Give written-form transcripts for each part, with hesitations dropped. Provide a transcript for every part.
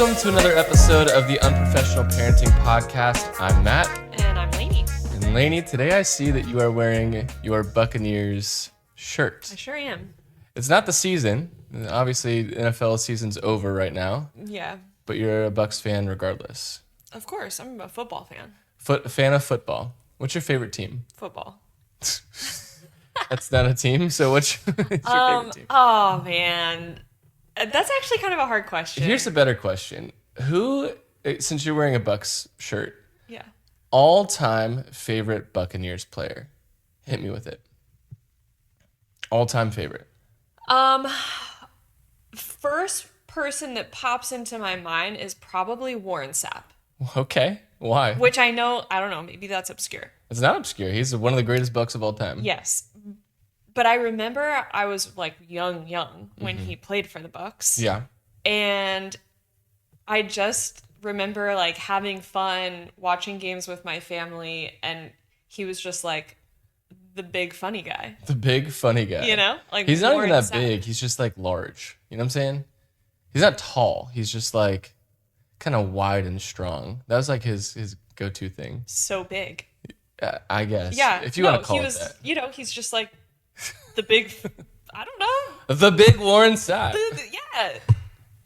Welcome to another episode of the Unprofessional Parenting Podcast. I'm Matt. And I'm Lainey. And Lainey, today I see that you are wearing your Buccaneers shirt. I sure am. It's not the season. Obviously, the NFL season's over right now. Yeah. But you're a Bucs fan regardless. Of course. I'm a football fan. Fan of football. What's your favorite team? Football. That's not a team, so what's your favorite team? Oh, man. That's actually kind of a hard question. Here's a better question. Who, since you're wearing a Bucs shirt, Yeah. all-time favorite Buccaneers player? Hit me with it. All-time favorite. First person that pops into my mind is probably Warren Sapp. Okay. Why? Which I know, I don't know, maybe that's obscure. It's not obscure. He's one of the greatest Bucs of all time. Yes. But I remember I was like young when he played for the Bucs. Yeah. And I just remember like having fun watching games with my family, and he was just like the big funny guy. The big funny guy. You know? Like he's not even Warren that Sapp. big. He's just like large. You know what I'm saying? He's not tall. He's just like kind of wide and strong. That was like his go-to thing. So big. I guess. Yeah. If you want to call it that. You know, he's just like the big, I don't know. The big Warren Sapp. Yeah.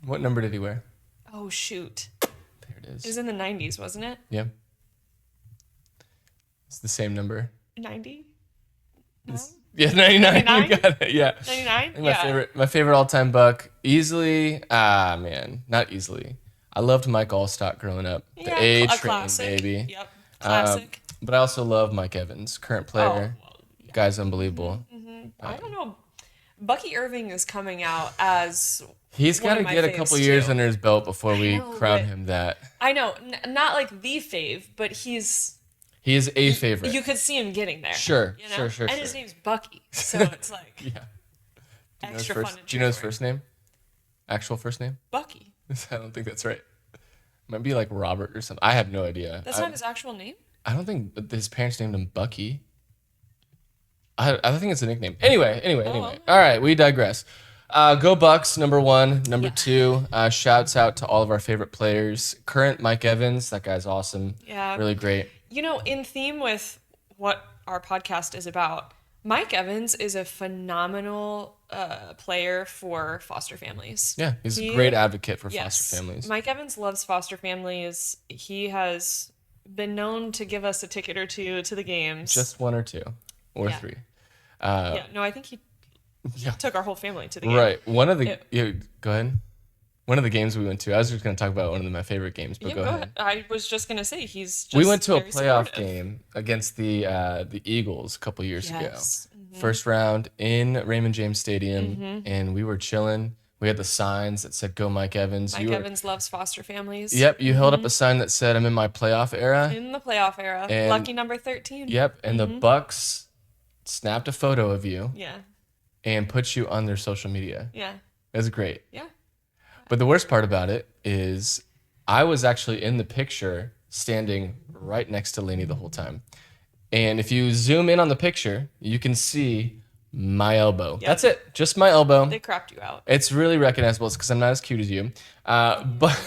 What number did he wear? Oh, shoot. There it is. It was in the 90s, wasn't it? Yeah. It's the same number. 90? No? Yeah, 99. 99? You got it. Yeah. 99? I think my favorite all-time Buck, easily. Not easly. I loved Mike Allstott growing up. Yeah, The A a train, classic. baby. Yep. Classic. But I also love Mike Evans, current player. Oh, well, yeah. Guy's unbelievable. I don't know. Bucky Irving is coming out as He's one got to of my get a faves, couple years too. under his belt before we know, crown but- him that. I know, not like the fave, but He is a favorite. you could see him getting there. Sure, you know? sure. And his name's Bucky, so it's like Yeah. extra fun. Do you know his first name? Actual first name? Bucky. I don't think that's right. Might be like Robert or something. I have no idea. That's not his actual name? I don't think his parents named him Bucky. I think it's a nickname. Anyway. well. All right, we digress. Go Bucks, number one. Number two, shouts out to all of our favorite players. Current Mike Evans, that guy's awesome. Yeah. Really great. You know, in theme with what our podcast is about, Mike Evans is a phenomenal player for foster families. Yeah, he's a great advocate for Yes. foster families. Mike Evans loves foster families. He has been known to give us a ticket or two to the games. Just one or two or Yeah. three. No, I think he Yeah. took our whole family to the game. Right. One of the Yeah. go ahead. One of the games we went to, I was just going to talk about one of my favorite games, but Yeah, go ahead. I was just gonna say he's. Just We went to a very playoff supportive. game against the Eagles a couple years Yes. ago. First round in Raymond James Stadium, and we were chilling. We had the signs that said "Go Mike Evans." Mike Evans loves foster families. Yep, you held up a sign that said "I'm in my playoff era." In the playoff era, And- lucky number 13. Yep, and the Bucks snapped a photo of you Yeah. and put you on their social media. Yeah. It was great. Yeah. But the worst part about it is I was actually in the picture standing right next to Lainey the whole time. And if you zoom in on the picture, you can see my elbow. Yep. That's it. Just my elbow. They cropped you out. It's really recognizable. It's because I'm not as cute as you. But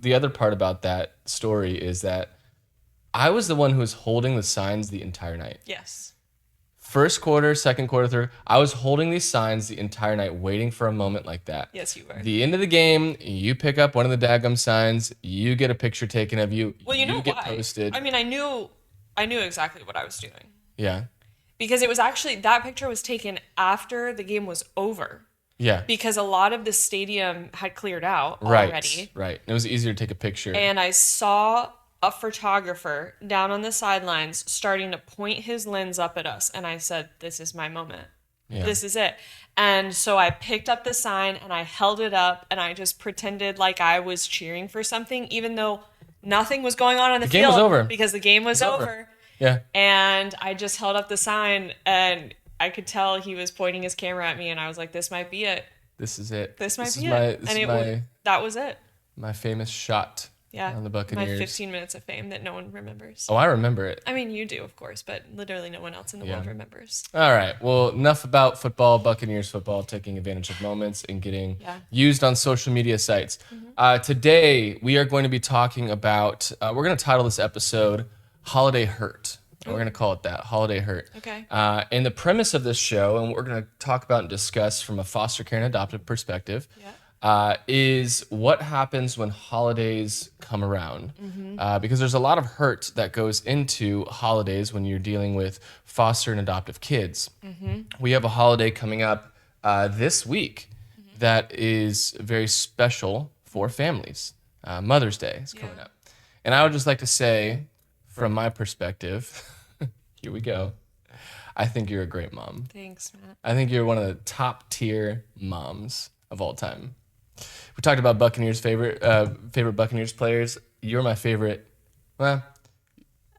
the other part about that story is that I was the one who was holding the signs the entire night. Yes. First quarter, second quarter, third. I was holding these signs the entire night, waiting for a moment like that. Yes, you were. The end of the game, you pick up one of the daggum signs, you get a picture taken of you. Well, you know get why? posted. I mean, I knew exactly what I was doing Yeah. because it was actually that picture was taken after the game was over Yeah. because a lot of the stadium had cleared out Right. already. Right. It was easier to take a picture. And I saw a photographer down on the sidelines starting to point his lens up at us. And I said, this is my moment. Yeah. This is it. And so I picked up the sign and I held it up and I just pretended like I was cheering for something, even though nothing was going on the game field was over. because the game was over. Yeah. And I just held up the sign and I could tell he was pointing his camera at me and I was like, this might be it. This is it. This might is be my, it. This And is it my, was, that was it. my famous shot. Yeah. on the My Buccaneers. 15 minutes of fame that no one remembers. Oh, I remember it. I mean, you do, of course, but literally no one else in the Yeah. world remembers. All right. Well, enough about football, Buccaneers football, taking advantage of moments and getting Yeah. used on social media sites. Today, we are going to be talking about, we're going to title this episode Holiday Hurt. We're going to call it that, Holiday Hurt. Okay. And the premise of this show, and what we're going to talk about and discuss from a foster care and adoptive perspective, is what happens when holidays come around. Because there's a lot of hurt that goes into holidays when you're dealing with foster and adoptive kids. We have a holiday coming up this week that is very special for families. Mother's Day is coming up. And I would just like to say, from my perspective, here we go. I think you're a great mom. Thanks, Matt. I think you're one of the top tier moms of all time. We talked about Buccaneers favorite Buccaneers players. You're my favorite. Well,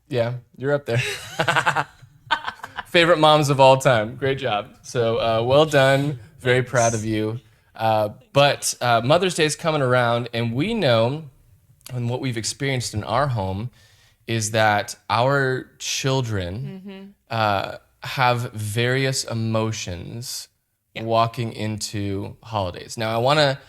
yeah, you're up there. Favorite moms of all time. Great job. So well done. Very proud of you. But Mother's Day is coming around, and we know, and what we've experienced in our home, is that our children have various emotions walking into holidays. Now, I want to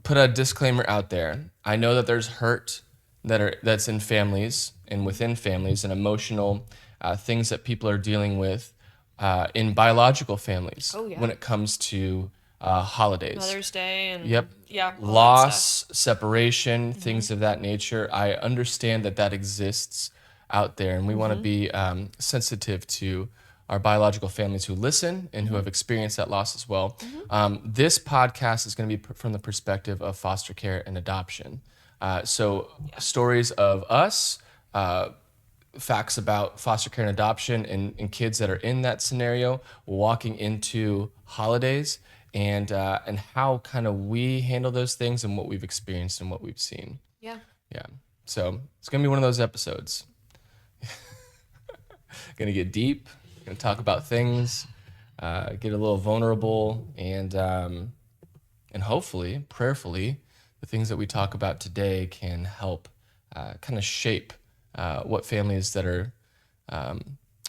put a disclaimer out there. I know that there's hurt that's in families and within families, and emotional things that people are dealing with in biological families when it comes to holidays. Mother's Day and Yep. Yeah. all that Loss, stuff. separation, things of that nature. I understand that exists out there, and we want to be sensitive to our biological families who listen and who have experienced that loss as well. This podcast is going to be from the perspective of foster care and adoption. So stories of us, facts about foster care and adoption, and kids that are in that scenario walking into holidays, and how kind of we handle those things and what we've experienced and what we've seen. Yeah. Yeah. So it's going to be one of those episodes. Going to get deep. Going to talk about things, get a little vulnerable, and hopefully, prayerfully, the things that we talk about today can help kind of shape what families that are,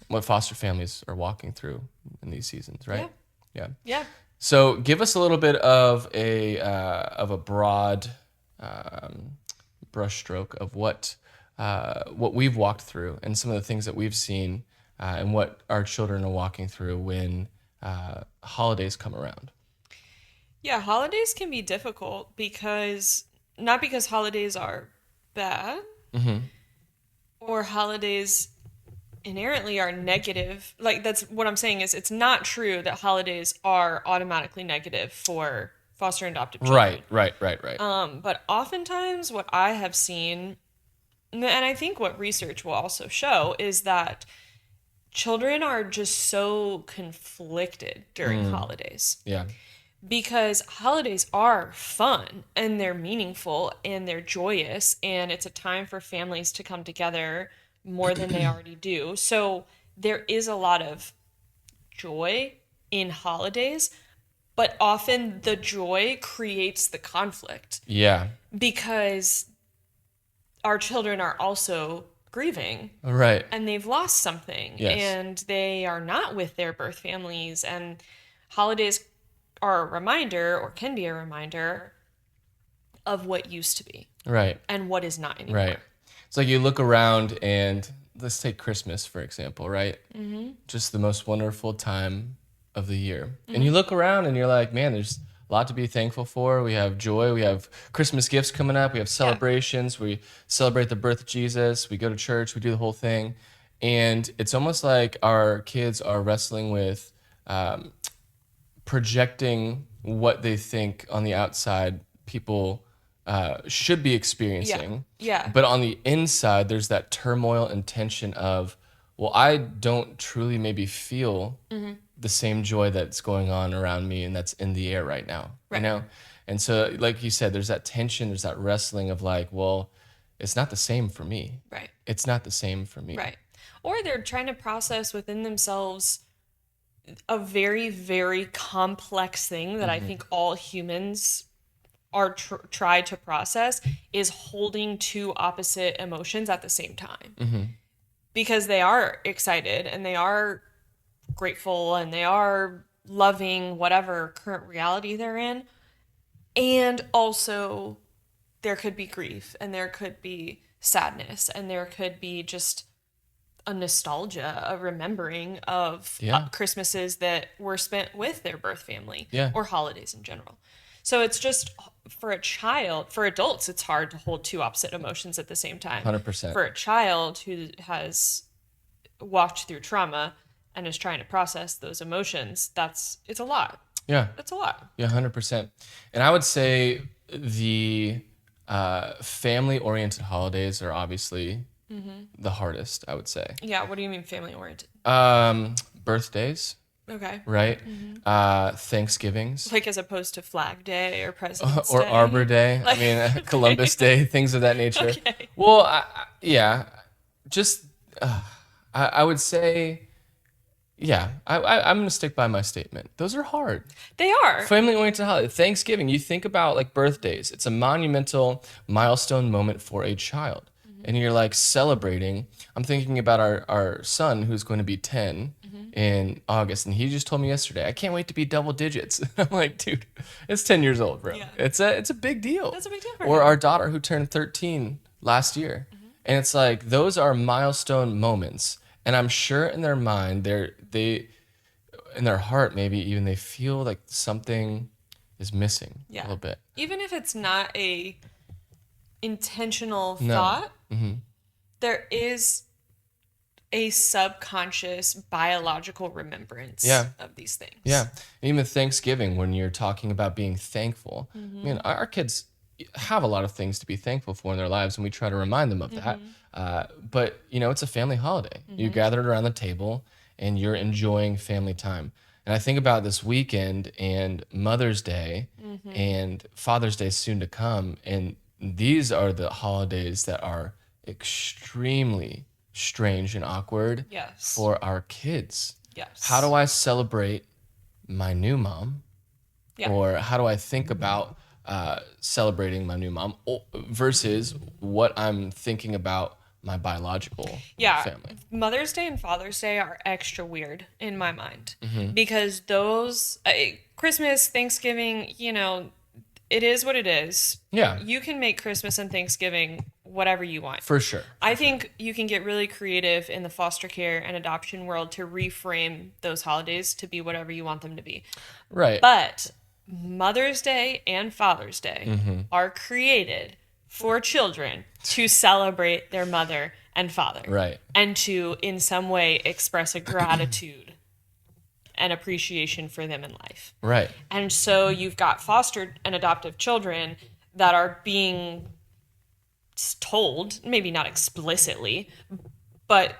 what foster families are walking through in these seasons, right? Yeah. Yeah. So give us a little bit of a broad brushstroke of what we've walked through and some of the things that we've seen. And what our children are walking through when holidays come around. Yeah, holidays can be difficult not because holidays are bad or holidays inherently are negative. Like, that's what I'm saying is it's not true that holidays are automatically negative for foster and adoptive children. Right. But oftentimes what I have seen, and I think what research will also show, is that children are just so conflicted during holidays. Yeah. Because holidays are fun and they're meaningful and they're joyous, and it's a time for families to come together more than they already do. So there is a lot of joy in holidays, but often the joy creates the conflict. Yeah. Because our children are also grieving. Right. And they've lost something. Yes. And they are not with their birth families. And holidays are a reminder, or can be a reminder, of what used to be. Right. And what is not anymore. Right. It's like you look around, and let's take Christmas, for example, right? Just the most wonderful time of the year. And you look around and you're like, man, there's a lot to be thankful for. We have joy. We have Christmas gifts coming up. We have celebrations. We celebrate the birth of Jesus. We go to church. We do the whole thing. And it's almost like our kids are wrestling with projecting what they think on the outside people should be experiencing. Yeah. But on the inside, there's that turmoil and tension of, well, I don't truly maybe feel the same joy that's going on around me and that's in the air right now. Right. You know? And so, like you said, there's that tension, there's that wrestling of like, well, it's not the same for me. Right. It's not the same for me. Right. Or they're trying to process within themselves a very, very complex thing that I think all humans are try to process is holding two opposite emotions at the same time. Because they are excited and they are grateful and they are loving whatever current reality they're in. And also, there could be grief and there could be sadness and there could be just a nostalgia, a remembering of Yeah. Christmases that were spent with their birth family Yeah. or holidays in general. So it's just for a child, for adults, it's hard to hold two opposite emotions at the same time. 100%. For a child who has walked through trauma and is trying to process those emotions, it's a lot. Yeah. That's a lot. Yeah, 100%. And I would say the family-oriented holidays are obviously the hardest, I would say. Yeah, what do you mean family oriented? Birthdays, Okay. right? Thanksgivings. Like as opposed to Flag Day or President's Or Day. Arbor Day. Like- I mean, Columbus Day, things of that nature. Okay. Well, yeah, just I would say, yeah, I'm going to stick by my statement. Those are hard. They are. Family-oriented holiday. Thanksgiving, you think about like birthdays. It's a monumental milestone moment for a child. And you're like celebrating. I'm thinking about our son who's going to be 10 in August. And he just told me yesterday, I can't wait to be double digits. I'm like, dude, it's 10 years old, bro. Yeah. It's a big deal. That's a big deal for Or him. our daughter who turned 13 last year. And it's like, those are milestone moments. And I'm sure in their mind, in their heart, maybe even they feel like something is missing a little bit. Even if it's not a intentional No. thought, there is a subconscious biological remembrance of these things. Yeah. And even Thanksgiving, when you're talking about being thankful, I mean, our kids have a lot of things to be thankful for in their lives, and we try to remind them of that. But, it's a family holiday. You gathered around the table, and you're enjoying family time. And I think about this weekend and Mother's Day and Father's Day soon to come, and these are the holidays that are extremely strange and awkward Yes. for our kids. Yes. How do I celebrate my new mom? Yeah. Or how do I think about celebrating my new mom versus what I'm thinking about my biological family? Mother's Day and Father's Day are extra weird in my mind Mm-hmm. because those Christmas, Thanksgiving, it is what it is. Yeah, You can make Christmas and Thanksgiving whatever you want. for sure. I think you can get really creative in the foster care and adoption world to reframe those holidays to be whatever you want them to be. Right. But Mother's Day and Father's Day Mm-hmm. are created for children to celebrate their mother and father. Right. And to, in some way, express a gratitude and appreciation for them in life. Right. And so you've got fostered and adoptive children that are being told, maybe not explicitly, but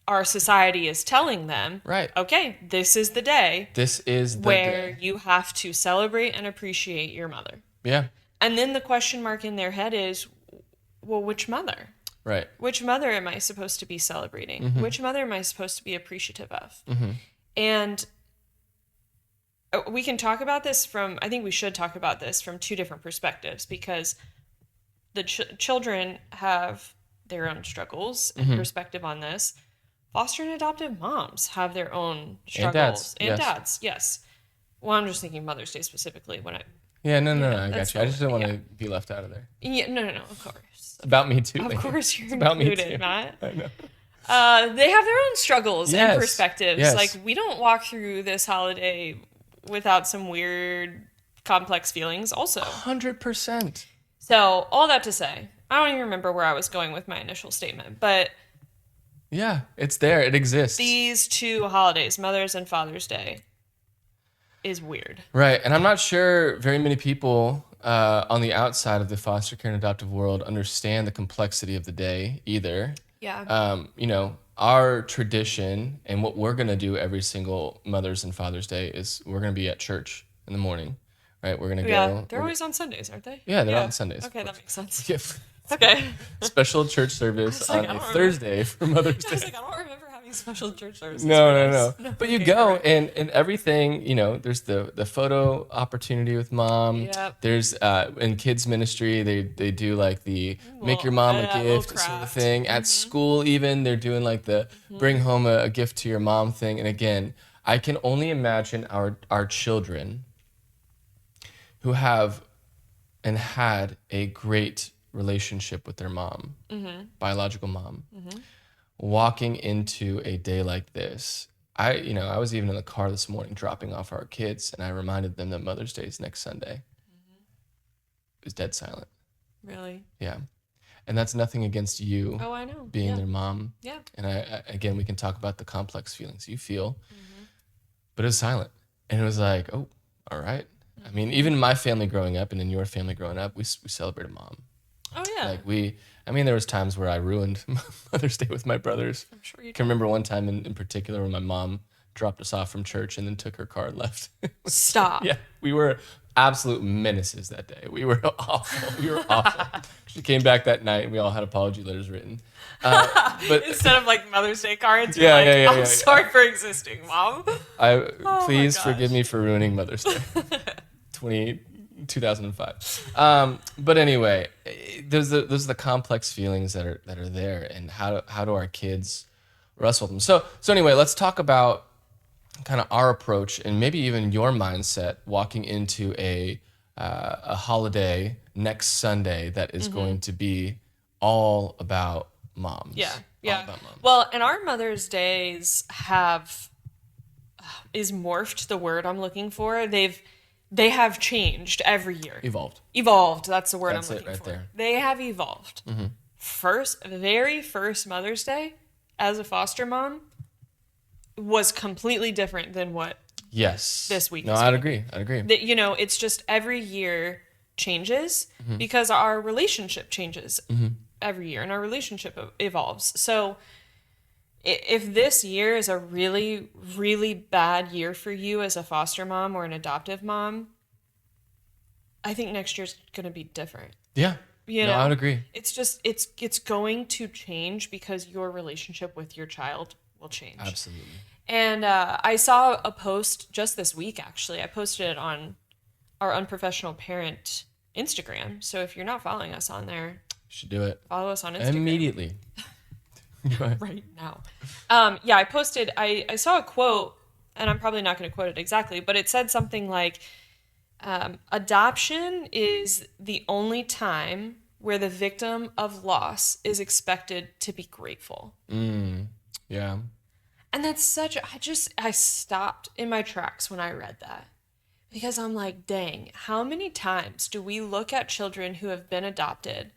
our society is telling them, Right. okay, this is the day This is the where day. you have to celebrate and appreciate your mother. Yeah. And then the question mark in their head is, well, which mother? Right. Which mother am I supposed to be celebrating? Which mother am I supposed to be appreciative of? And we can talk about this I think we should talk about this from two different perspectives because the children have their own struggles and perspective on this. Foster and adoptive moms have their own struggles. And dads, yes. Dads, yes. Well, I'm just thinking Mother's Day specifically when Yeah, no, I got that's you. I just didn't want totally- to be left out of there. Yeah, no, of course. It's about me too. Of Lane. course you're It's about me included, too. Matt. I know. They have their own struggles Yes, and perspectives. yes. Like, we don't walk through this holiday without some weird, complex feelings also. 100%. So, all that to say, I don't even remember where I was going with my initial statement, but Yeah, it's there. It exists. these two holidays, Mother's and Father's Day, is weird. Right, and I'm not sure very many people on the outside of the foster care and adoptive world understand the complexity of the day either. Yeah. Our tradition and what we're going to do every single Mother's and Father's Day is we're going to be at church in the morning, right? We're going to go. They're always on Sundays, aren't they? Yeah, they're on Sundays. Okay, that makes sense. Yeah. Okay. Special church service like, on I a don't Thursday for Mother's I was Day. like, I don't remember having special church services. No. But you Okay, go right. and everything, there's the photo opportunity with mom. Yep. There's in kids ministry, they do like the make your mom a Little gift sort of craft. thing. At school even, they're doing like the bring home a gift to your mom thing. And again, I can only imagine our children who have and had a great relationship with their mom, biological mom, walking into a day like this. I was even in the car this morning dropping off our kids, and I reminded them that Mother's Day is next Sunday. It was dead silent. Really? Yeah. And that's nothing against you Oh, I know. being Yeah. their mom. Yeah. And again, we can talk about the complex feelings you feel, but it was silent. And it was like, oh, all right. I mean, even my family growing up and in your family growing up, we celebrated mom. Oh, yeah. Like there was times where I ruined Mother's Day with my brothers. I'm sure you I did. can remember one time in particular when my mom dropped us off from church and then took her car and left. Stop. Yeah, we were absolute menaces that day. We were awful. We were awful. She came back that night and we all had apology letters written. But Instead of like Mother's Day cards, Yeah, you're like, yeah, I'm yeah. sorry for existing, Mom. my Please gosh. forgive me for ruining Mother's Day. 2005. But anyway, those are the complex feelings that are there, and how do our kids wrestle with them? So anyway, let's talk about kind of our approach and maybe even your mindset walking into a holiday next Sunday that is going to be all about moms. Yeah. All Yeah. about moms. Well, and our Mother's Days is morphed the word I'm looking for. They have changed every year. Evolved. That's the word That's I'm it looking right for. there. They have evolved. Very first Mother's Day as a foster mom was completely different than what Yes. this week No, is I'd gonna agree. it's just every year changes because our relationship changes every year and our relationship evolves. So if this year is a really, really bad year for you as a foster mom or an adoptive mom, I think next year's going to be different. Yeah. You No, know, I would agree. It's just it's going to change because your relationship with your child will change. Absolutely. And I saw a post just this week, actually. I posted it on our Unprofessional Parent Instagram. So if you're not following us on there, You should do it follow us on Instagram. immediately. Go ahead. Right now. Yeah, I saw a quote, and I'm probably not going to quote it exactly, but it said something like, adoption is the only time where the victim of loss is expected to be grateful. Yeah. And that's I stopped in my tracks when I read that. Because I'm like, dang, how many times do we look at children who have been adopted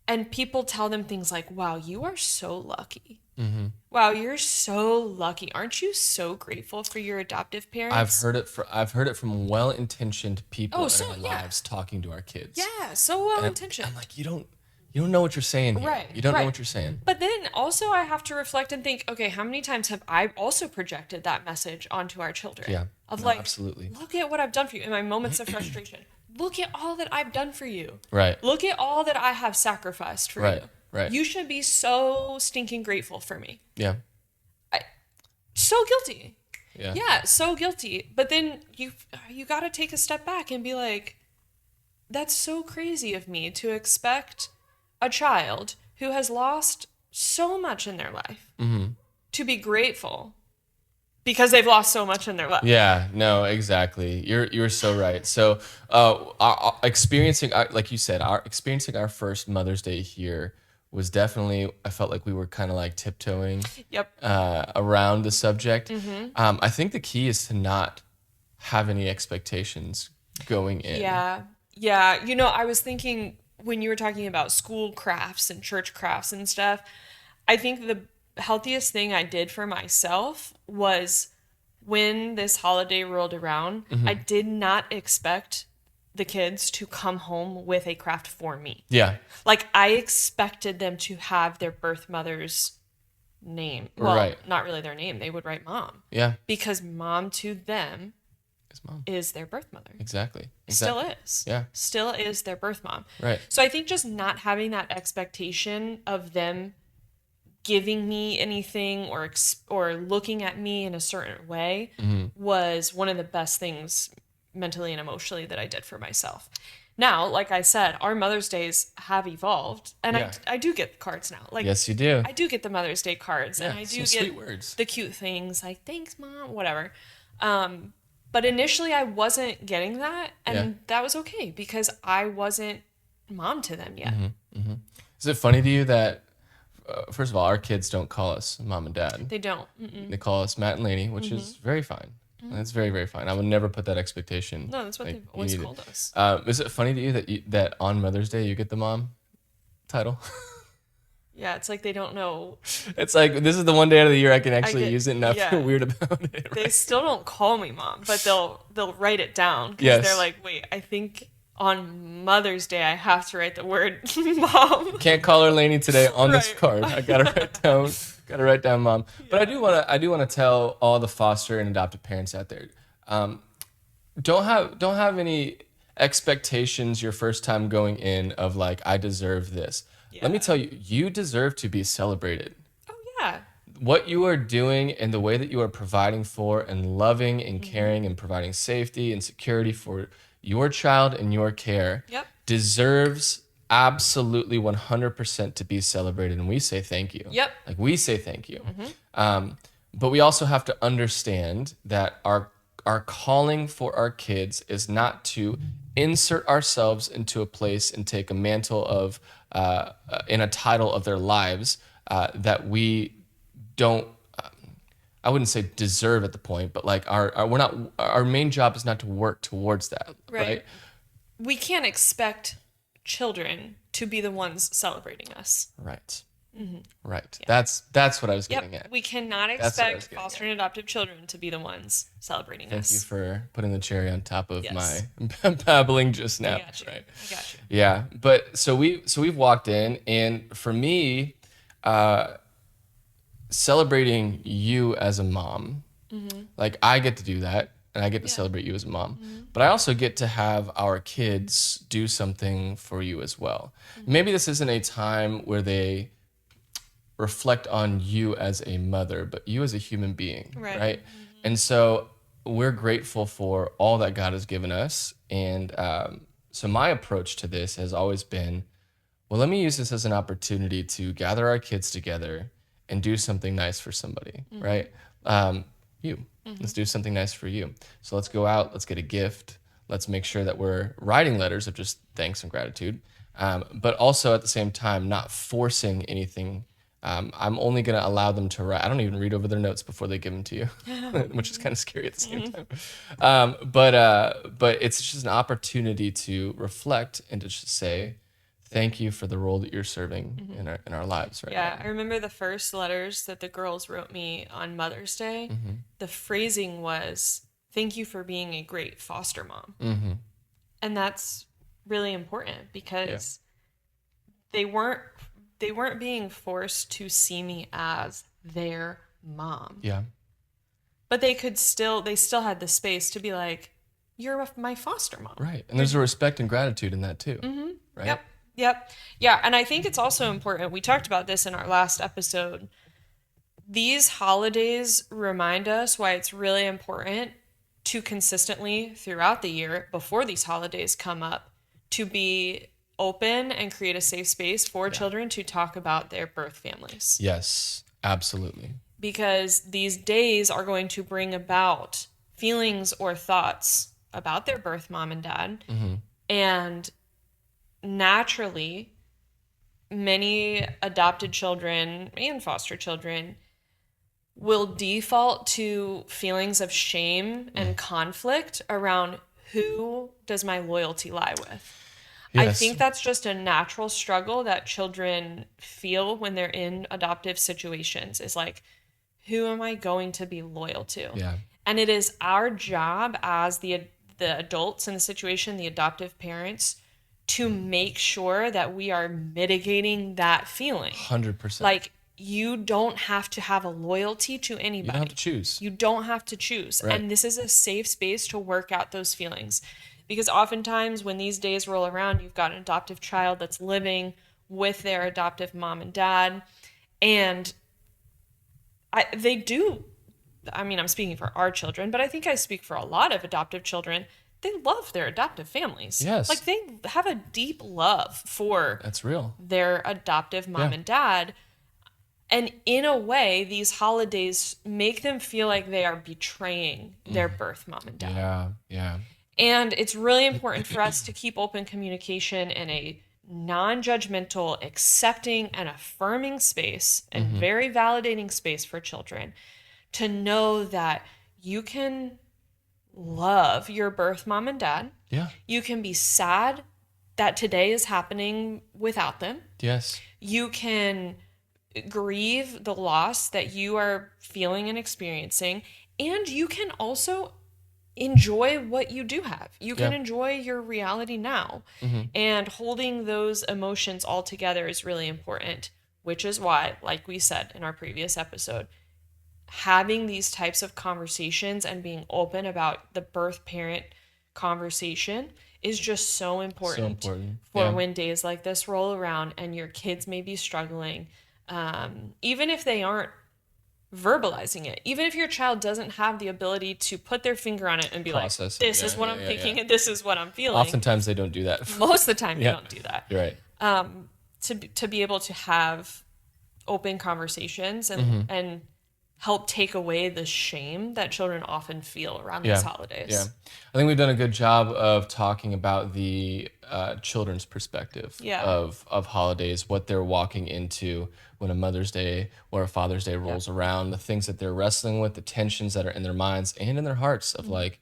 and people tell them things like, wow, you are so lucky. Wow, you're so lucky. Aren't you so grateful for your adoptive parents? I've heard it from well-intentioned people in our yeah. lives talking to our kids. Yeah, so well intentioned. I'm like, you don't know what you're saying here. Right, You don't know right. what you're saying. But then also I have to reflect and think, okay, how many times have I also projected that message onto our children? Yeah. Of No, like, absolutely. look at what I've done for you in my moments of frustration. Look at all that I've done for you. Right. Look at all that I have sacrificed for Right, you. right. You should be so stinking grateful for me. Yeah. So guilty. Yeah. Yeah, so guilty. But then you got to take a step back and be like, that's so crazy of me to expect a child who has lost so much in their life to be grateful because they've lost so much in their life. Yeah, no, exactly. You're so right. So, experiencing, like you said, experiencing our first Mother's Day here was definitely, I felt like we were kind of like tiptoeing Yep. around the subject. I think the key is to not have any expectations going in. Yeah. Yeah. I was thinking when you were talking about school crafts and church crafts and stuff, I think the healthiest thing I did for myself was when this holiday rolled around, I did not expect the kids to come home with a craft for me. Yeah. Like I expected them to have their birth mother's name. Well, Right. not really their name. They would write mom. Yeah. Because mom to them It's mom. is their birth mother. Exactly. Still is. Yeah. Still is their birth mom. Right. So I think just not having that expectation of them giving me anything or looking at me in a certain way was one of the best things mentally and emotionally that I did for myself. Now, like I said, our Mother's Days have evolved, and Yeah. I do get cards now. Like, Yes, you do. I do get the Mother's Day cards, and Yeah, I some do sweet get words. the cute things like "Thanks, Mom," whatever. But initially, I wasn't getting that, Yeah. and that was okay because I wasn't mom to them yet. Is it funny to you that, first of all, our kids don't call us mom and dad? They don't. Mm-mm. They call us Matt and Lainey, which is very fine. And it's very, very fine. I would never put that expectation. No, that's what like, they've you always need it. called us. Is it funny to you that on Mother's Day you get the mom title? Yeah, it's like they don't know. It's like this is the one day out of the year I can actually get- use it and not yeah. feel weird about it. They Right? still don't call me mom, but they'll write it down because Yes. they're like, wait, I think on Mother's Day I have to write the word mom. Can't call her Lainey today on this Right. card. I gotta write down mom. But I do wanna tell all the foster and adoptive parents out there, don't have any expectations your first time going in of like I deserve this. Let me Yeah. tell you, you deserve to be celebrated. Oh yeah. What you are doing and the way that you are providing for and loving and caring and providing safety and security for your child and your care Yep. deserves absolutely 100% to be celebrated. And we say thank you. Yep. Like we say thank you. But we also have to understand that our calling for our kids is not to insert ourselves into a place and take a mantle of in a title of their lives that we don't I wouldn't say deserve at the point, but like our main job is not to work towards that, right? We can't expect children to be the ones celebrating us. Right. Right. That's what I was getting Yep. at. We cannot That's what I was expect getting foster and adoptive children to be the ones celebrating Thank us. you for putting the cherry on top of Yes. my babbling just now. I got you. Right. I got you. Yeah, but we've walked in, and for me, celebrating you as a mom, like I get to do that, and I get to celebrate you as a mom. But I also get to have our kids do something for you as well. Maybe this isn't a time where they reflect on you as a mother, but you as a human being, right? And so we're grateful for all that God has given us, and so my approach to this has always been, well, let me use this as an opportunity to gather our kids together and do something nice for somebody, right? You. Let's do something nice for you. So let's go out, let's get a gift, let's make sure that we're writing letters of just thanks and gratitude, but also at the same time, not forcing anything. I'm only going to allow them to write. I don't even read over their notes before they give them to you, which is kind of scary at the same time. But it's just an opportunity to reflect and to just say, thank you for the role that you're serving in our lives right Yeah, now. I remember the first letters that the girls wrote me on Mother's Day. The phrasing was, "Thank you for being a great foster mom." And that's really important because they weren't being forced to see me as their mom. Yeah. But they still had the space to be like, "You're my foster mom." Right. And there's a respect and gratitude in that too. Right. Yep. Yeah, and I think it's also important. We talked about this in our last episode. These holidays remind us why it's really important to consistently throughout the year before these holidays come up to be open and create a safe space for children to talk about their birth families. Yes, absolutely. Because these days are going to bring about feelings or thoughts about their birth mom and dad. And naturally, many adopted children and foster children will default to feelings of shame and conflict around who does my loyalty lie with. I Yes. think that's just a natural struggle that children feel when they're in adoptive situations is like, who am I going to be loyal to? Yeah. And it is our job as the adults in the situation, the adoptive parents, to make sure that we are mitigating that feeling. 100%. Like, you don't have to have a loyalty to anybody. You don't have to choose. You don't have to choose. Right. And this is a safe space to work out those feelings. Because oftentimes when these days roll around, you've got an adoptive child that's living with their adoptive mom and dad, And they do, I mean, I'm speaking for our children, but I think I speak for a lot of adoptive children. They love their adoptive families. Yes. Like they have a deep love for That's real. their adoptive mom Yeah. and dad. And in a way, these holidays make them feel like they are betraying their birth mom and dad. Yeah. Yeah. And it's really important for us to keep open communication in a non-judgmental, accepting and affirming space and very validating space for children to know that you can love your birth mom and dad. Yeah. You can be sad that today is happening without them. Yes. You can grieve the loss that you are feeling and experiencing, and you can also enjoy what you do have. You can enjoy your reality now. And holding those emotions all together is really important, which is why, like we said in our previous episode, having these types of conversations and being open about the birth parent conversation is just so important, for when days like this roll around and your kids may be struggling, even if they aren't verbalizing it, even if your child doesn't have the ability to put their finger on it and be Process like, it. this Yeah, is what yeah, I'm yeah, thinking yeah. and this is what I'm feeling. Oftentimes they don't do that. Most of the time you Yeah. don't do that. You're right. To be able to have open conversations and help take away the shame that children often feel around these holidays. Yeah. I think we've done a good job of talking about the children's perspective of holidays, what they're walking into when a Mother's Day or a Father's Day rolls around, the things that they're wrestling with, the tensions that are in their minds and in their hearts of like,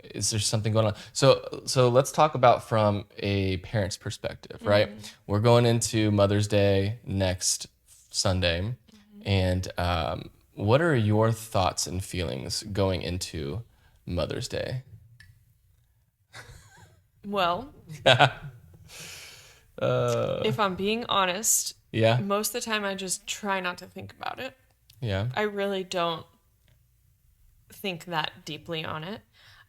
is there something going on? So let's talk about from a parent's perspective, right? We're going into Mother's Day next Sunday, and what are your thoughts and feelings going into Mother's Day? Well, if I'm being honest, Yeah, most of the time I just try not to think about it. yeah, I really don't think that deeply on it.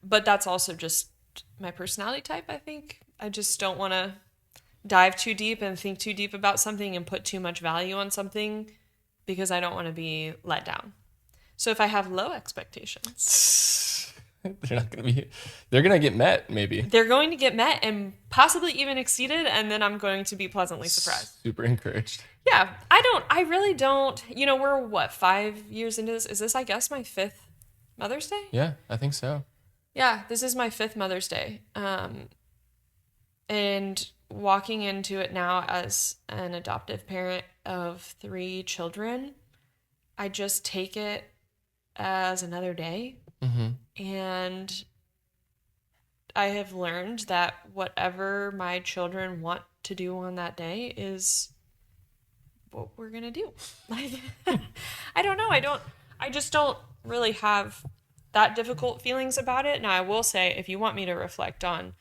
But that's also just my personality type, I think. I just don't want to dive too deep and think too deep about something and put too much value on something because I don't want to be let down. So if I have low expectations, they're going to get met maybe. they're going to get met and possibly even exceeded, and then I'm going to be pleasantly surprised. Super encouraged. Yeah, I really don't, we're what, 5 years into this? Is this, I guess, my 5th Mother's Day? Yeah, I think so. Yeah, this is my 5th Mother's Day. And walking into it now as an adoptive parent of 3 children, I just take it as another day. And I have learned that whatever my children want to do on that day is what we're going to do. Like, I don't know. I just don't really have that difficult feelings about it. Now, I will say, if you want me to reflect on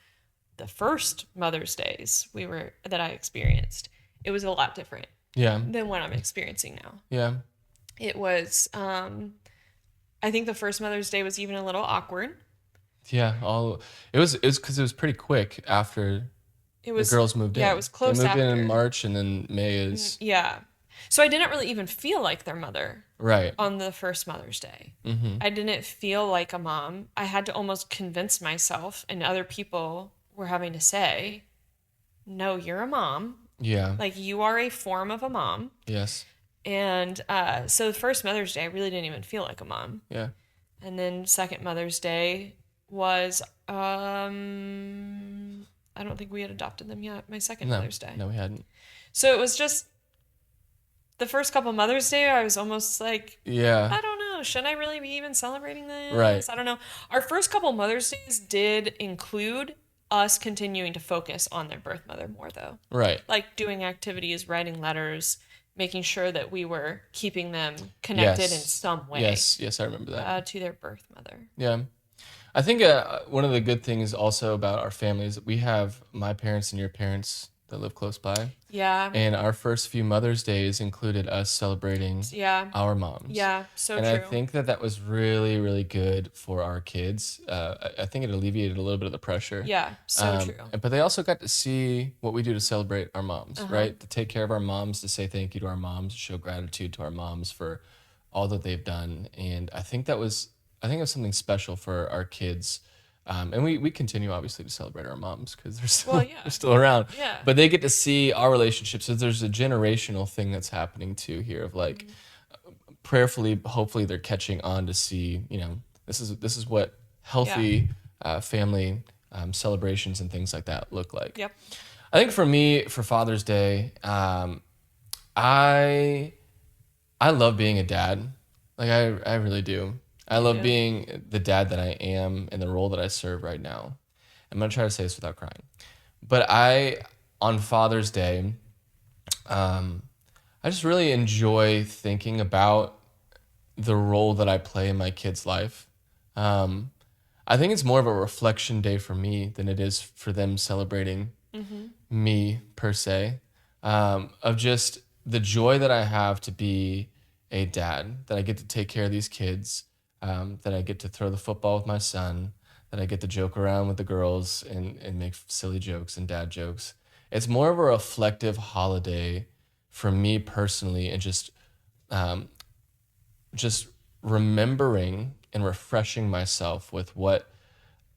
the first Mother's Days that I experienced, it was a lot different than what I'm experiencing now. Yeah. It was, I think the first Mother's Day was even a little awkward. Yeah. It was because it was pretty quick after the girls moved in. Yeah, it was close They moved after. in March, and then May is Yeah. So I didn't really even feel like their mother right on the first Mother's Day. I didn't feel like a mom. I had to almost convince myself, and other people were having to say, no, you're a mom. Yeah. Like, you are a form of a mom. Yes. And so the first Mother's Day, I really didn't even feel like a mom. Yeah. And then second Mother's Day was, I don't think we had adopted them yet, my second Mother's Day. No, we hadn't. So it was just the first couple Mother's Day, I was almost like, Yeah. I don't know, should I really be even celebrating this? Right. I don't know. Our first couple Mother's Days did include us continuing to focus on their birth mother more, though. Right. Like doing activities, writing letters, making sure that we were keeping them connected in some way. Yes, I remember that. To their birth mother. Yeah. I think one of the good things also about our family is that we have my parents and your parents that live close by. Yeah. And our first few Mother's Days included us celebrating Yeah. our moms. Yeah. So And I true. think that that was really, really good for our kids. I think it alleviated a little bit of the pressure. Yeah. So true. But they also got to see what we do to celebrate our moms, Uh-huh. right? To take care of our moms, to say thank you to our moms, to show gratitude to our moms for all that they've done. And I think it was something special for our kids. And we continue obviously to celebrate our moms because they're Well, still they're yeah. still around. Yeah. But they get to see our relationships. So there's a generational thing that's happening too here of like prayerfully, hopefully they're catching on to see, this is what Yeah. healthy family celebrations and things like that look like. Yep. I think for me, for Father's Day, I I love being a dad. Like I really do. I love do. being the dad that I am and the role that I serve right now. I'm gonna try to say this without crying. But on Father's Day, um, I just really enjoy thinking about the role that I play in my kid's life. Um, I think it's more of a reflection day for me than it is for them celebrating me per se, of just the joy that I have to be a dad, that I get to take care of these kids, that I get to throw the football with my son, that I get to joke around with the girls and make silly jokes and dad jokes. It's more of a reflective holiday for me personally, and um, just remembering and refreshing myself with what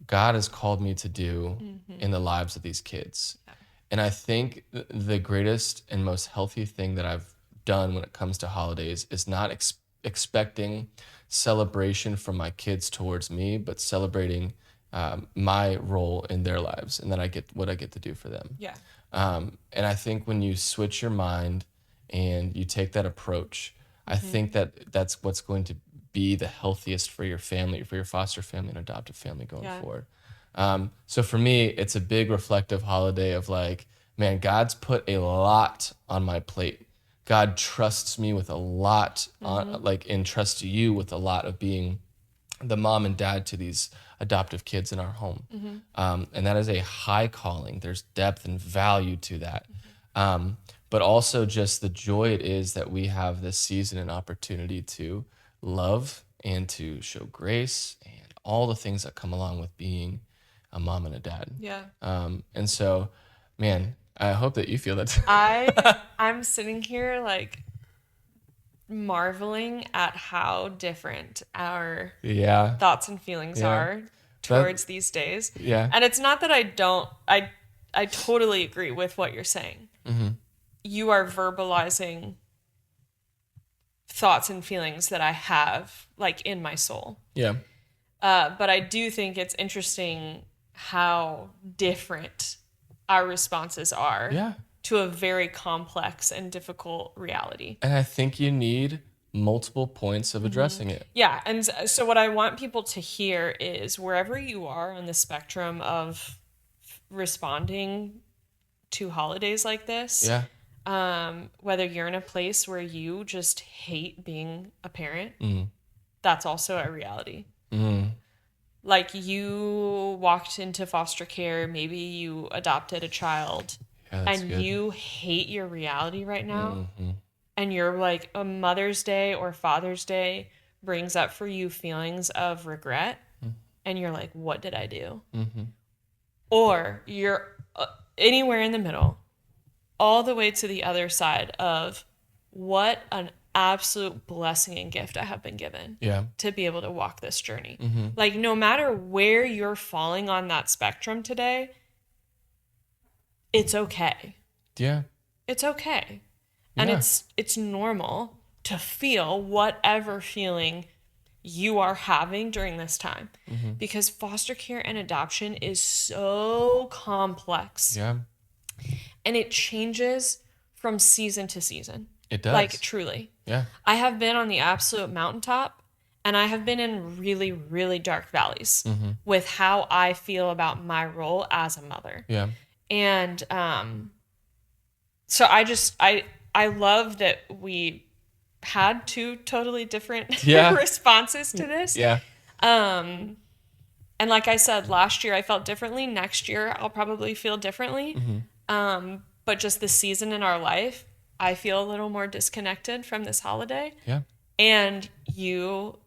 God has called me to do in the lives of these kids. And I think the greatest and most healthy thing that I've done when it comes to holidays is not expecting celebration from my kids towards me, but celebrating my role in their lives and that I get what I get to do for them. Yeah. And I think when you switch your mind and you take that approach, I think that that's what's going to be the healthiest for your family, for your foster family and adoptive family going Yeah. forward. So for me, it's a big reflective holiday of like, man, God's put a lot on my plate. God trusts me with a lot, like entrusts you with a lot of being the mom and dad to these adoptive kids in our home. And that is a high calling. There's depth and value to that. But also just the joy it is that we have this season and opportunity to love and to show grace and all the things that come along with being a mom and a dad. Yeah. And so, man, I hope that you feel that. I'm sitting here like marveling at how different our Yeah. thoughts and feelings Yeah. are towards these days. Yeah. And it's not that I totally agree with what you're saying. You are verbalizing thoughts and feelings that I have like in my soul. Yeah. But I do think it's interesting how different our responses are Yeah. to a very complex and difficult reality. And I think you need multiple points of addressing it. Yeah, and so what I want people to hear is wherever you are on the spectrum of responding to holidays like this, Yeah. whether you're in a place where you just hate being a parent, that's also a reality. Like you walked into foster care, maybe you adopted a child, Yeah, that's and good. you hate your reality right now, and you're like, a Mother's Day or Father's Day brings up for you feelings of regret, and you're like, what did I do? Or you're anywhere in the middle, all the way to the other side of what an absolute blessing and gift I have been given Yeah. to be able to walk this journey. Like no matter where you're falling on that spectrum today, it's okay. Yeah. It's okay. And Yeah. it's normal to feel whatever feeling you are having during this time. Because foster care and adoption is so complex. Yeah. And it changes from season to season. It does. Like truly. Yeah. I have been on the absolute mountaintop and I have been in really, really dark valleys with how I feel about my role as a mother. Yeah. And so I love that we had two totally different Yeah. responses to this. Yeah. And like I said, last year I felt differently. Next year I'll probably feel differently. But but just the season in our life, I feel a little more disconnected from this holiday. Yeah. And you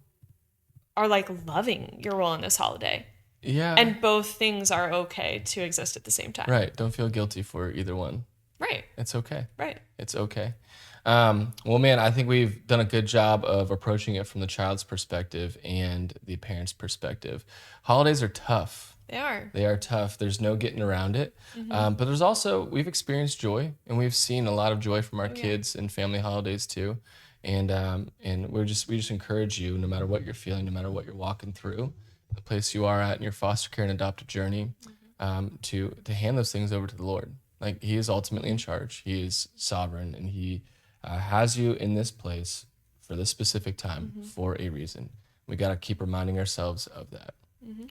are like loving your role in this holiday. Yeah. And both things are okay to exist at the same time. Right. Don't feel guilty for either one. Right. It's okay. Right. It's okay. Well, man, I think we've done a good job of approaching it from the child's perspective and the parent's perspective. Holidays are tough. They are. They are tough. There's no getting around it. But there's also, we've experienced joy, and we've seen a lot of joy from our kids and family holidays too. And we just encourage you, no matter what you're feeling, no matter what you're walking through, the place you are at in your foster care and adopted journey, to hand those things over to the Lord. Like, He is ultimately in charge. He is sovereign, and He has you in this place for this specific time for a reason. We got to keep reminding ourselves of that.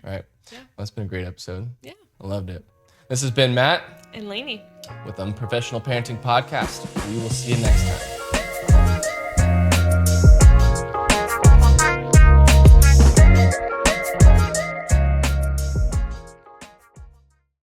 All right. Yeah. Well, it's been a great episode. Yeah. I loved it. This has been Matt And Lainey. with Unprofessional Parenting Podcast. We will see you next time.